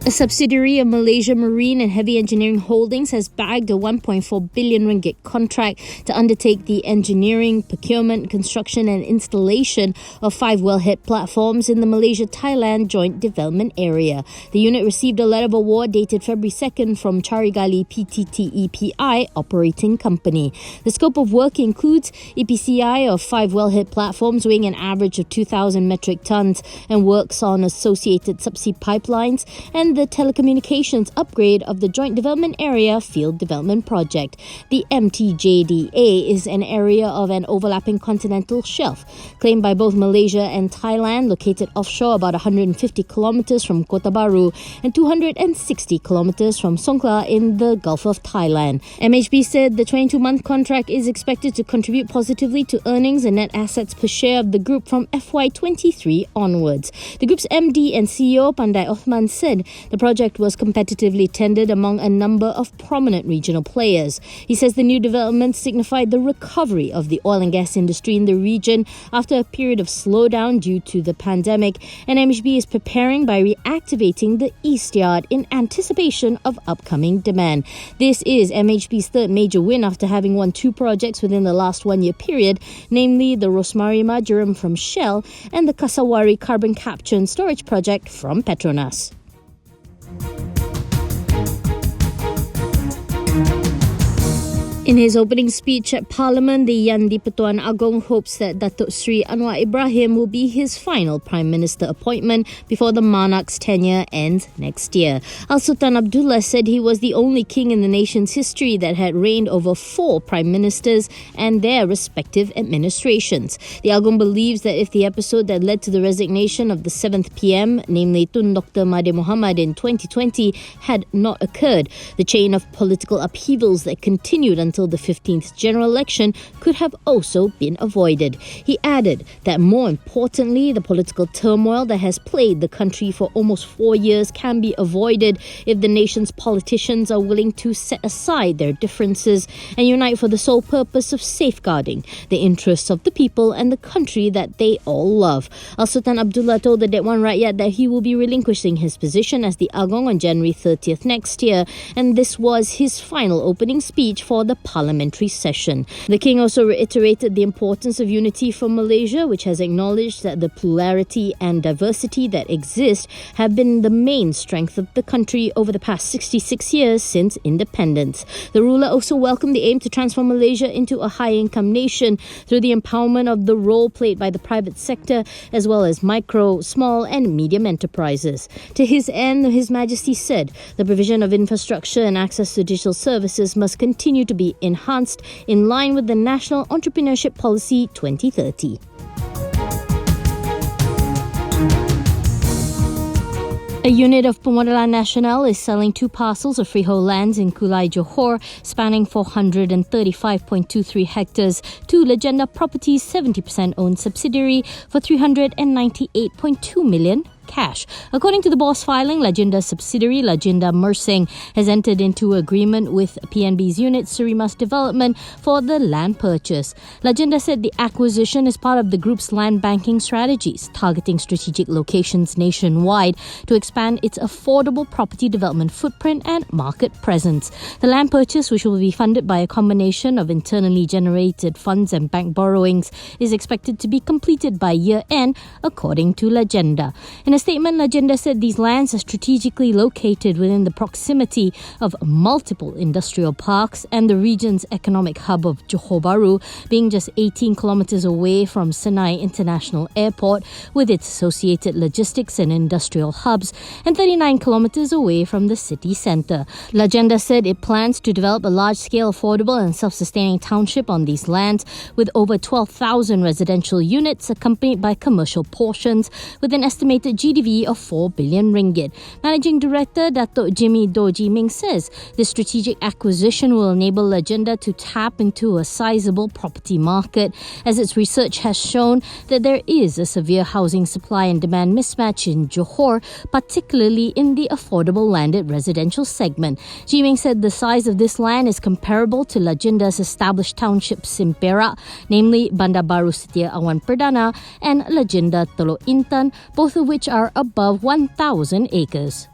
A subsidiary of Malaysia Marine and Heavy Engineering Holdings has bagged a 1.4 billion ringgit contract to undertake the engineering, procurement, construction and installation of 5 wellhead platforms in the Malaysia-Thailand Joint Development Area. The unit received a letter of award dated February 2nd from Carigali-PTTEPI operating company. The scope of work includes EPCI of 5 wellhead platforms weighing an average of 2,000 metric tons and works on associated subsea pipelines and the telecommunications upgrade of the Joint Development Area Field Development Project. The MTJDA is an area of an overlapping continental shelf claimed by both Malaysia and Thailand, located offshore about 150 kilometers from Kota Bharu and 260 kilometers from Songkhla in the Gulf of Thailand. MHB said the 22-month contract is expected to contribute positively to earnings and net assets per share of the group from FY23 onwards. The group's MD and CEO Pandai Othman said the project was competitively tendered among a number of prominent regional players. He says the new developments signified the recovery of the oil and gas industry in the region after a period of slowdown due to the pandemic, and MHB is preparing by reactivating the East Yard in anticipation of upcoming demand. This is MHB's third major win after having won 2 projects within the last 1-year period, namely the Rosemary Marjoram from Shell and the Kasawari Carbon Capture and Storage Project from Petronas. In his opening speech at Parliament, the di-Pertuan Agong hopes that Datuk Seri Anwar Ibrahim will be his final Prime Minister appointment before the monarch's tenure ends next year. Sultan Abdullah said he was the only king in the nation's history that had reigned over 4 Prime Ministers and their respective administrations. The Agong believes that if the episode that led to the resignation of the 7th PM, namely Tun Dr. Mahathir Mohamad in 2020, had not occurred, the chain of political upheavals that continued until the 15th general election could have also been avoided. He added that more importantly, the political turmoil that has plagued the country for almost 4 years can be avoided if the nation's politicians are willing to set aside their differences and unite for the sole purpose of safeguarding the interests of the people and the country that they all love. Sultan Abdullah told the Dewan Rakyat that he will be relinquishing his position as the Agong on January 30th next year, and this was his final opening speech for the parliamentary session. The king also reiterated the importance of unity for Malaysia, which has acknowledged that the plurality and diversity that exist have been the main strength of the country over the past 66 years since independence. The ruler also welcomed the aim to transform Malaysia into a high-income nation through the empowerment of the role played by the private sector as well as micro, small and medium enterprises. To his end, His Majesty said the provision of infrastructure and access to digital services must continue to be enhanced in line with the National Entrepreneurship Policy 2030. A unit of Pemodalan Nasional is selling 2 parcels of freehold lands in Kulai, Johor, spanning 435.23 hectares to Legenda Properties' 70% owned subsidiary for 398.2 million cash. According to the boss filing, Legenda's subsidiary, Legenda Mersing, has entered into agreement with PNB's unit, Seri Development, for the land purchase. Legenda said the acquisition is part of the group's land banking strategies, targeting strategic locations nationwide to expand its affordable property development footprint and market presence. The land purchase, which will be funded by a combination of internally generated funds and bank borrowings, is expected to be completed by year-end, according to Legenda. In a statement, Legenda said these lands are strategically located within the proximity of multiple industrial parks and the region's economic hub of Johor Bahru, being just 18 kilometers away from Senai International Airport with its associated logistics and industrial hubs, and 39 kilometers away from the city centre. Legenda said it plans to develop a large-scale, affordable and self-sustaining township on these lands with over 12,000 residential units accompanied by commercial portions with an estimated GDV of 4 billion ringgit. Managing Director Datuk Jimmy Doji Ming says this strategic acquisition will enable Legenda to tap into a sizable property market, as its research has shown that there is a severe housing supply and demand mismatch in Johor, particularly in the affordable landed residential segment. Jiming said the size of this land is comparable to Legenda's established townships in Perak, namely Bandar Baru Setia Awan Perdana and Legenda Teluk Intan, both of which are above 1,000 acres.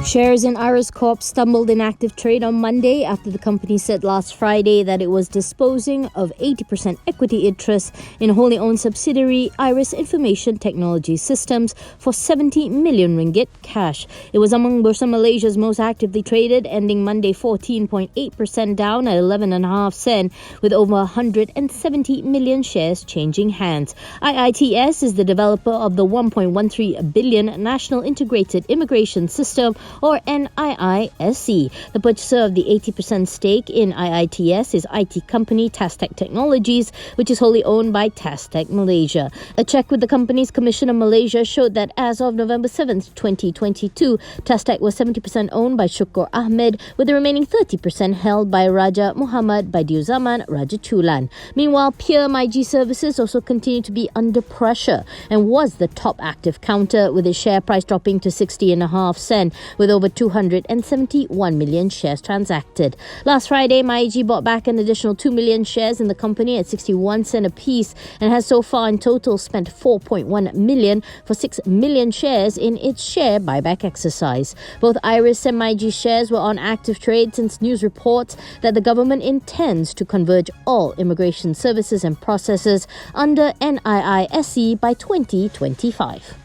Shares in Iris Corp stumbled in active trade on Monday after the company said last Friday that it was disposing of 80% equity interest in wholly owned subsidiary Iris Information Technology Systems for 70 million ringgit cash. It was among Bursa Malaysia's most actively traded, ending Monday 14.8% down at 11.5 cent, with over 170 million shares changing hands. IITS is the developer of the 1.13 billion National Integrated Immigration System, or NIISC. The purchaser of the 80% stake in IITS is IT company Tastec Technologies, which is wholly owned by Tastec Malaysia. A check with the company's Commission of Malaysia showed that as of November 7th, 2022, Tastec was 70% owned by Syukur Ahmed, with the remaining 30% held by Raja Muhammad Badiuzzzaman Raja Chulan. Meanwhile, peer MIG Services also continued to be under pressure and was the top active counter, with its share price dropping to 60.5 cent, with over 271 million shares transacted. Last Friday, MIG bought back an additional 2 million shares in the company at 61 cent apiece and has so far in total spent 4.1 million for 6 million shares in its share buyback exercise. Both Iris and MIG shares were on active trade since news reports that the government intends to converge all immigration services and processes under NIISC by 2025.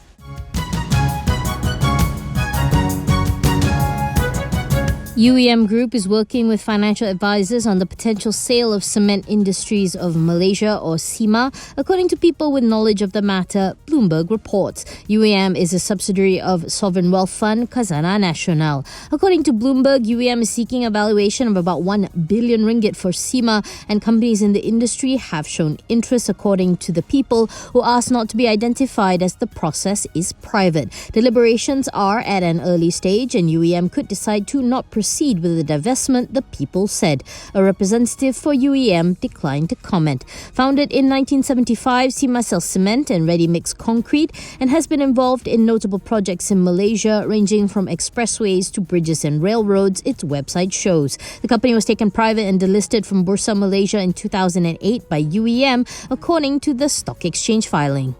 UEM Group is working with financial advisors on the potential sale of Cement Industries of Malaysia, or CIMA, according to people with knowledge of the matter, Bloomberg reports. UEM is a subsidiary of sovereign wealth fund Khazanah Nasional. According to Bloomberg, UEM is seeking a valuation of about 1 billion ringgit for CIMA, and companies in the industry have shown interest, according to the people, who asked not to be identified as the process is private. Deliberations are at an early stage, and UEM could decide to not proceed with the divestment, the people said. A representative for UEM declined to comment. Founded in 1975, CIMA sells cement and ready-mix concrete and has been involved in notable projects in Malaysia, ranging from expressways to bridges and railroads, its website shows. The company was taken private and delisted from Bursa Malaysia in 2008 by UEM, according to the stock exchange filing.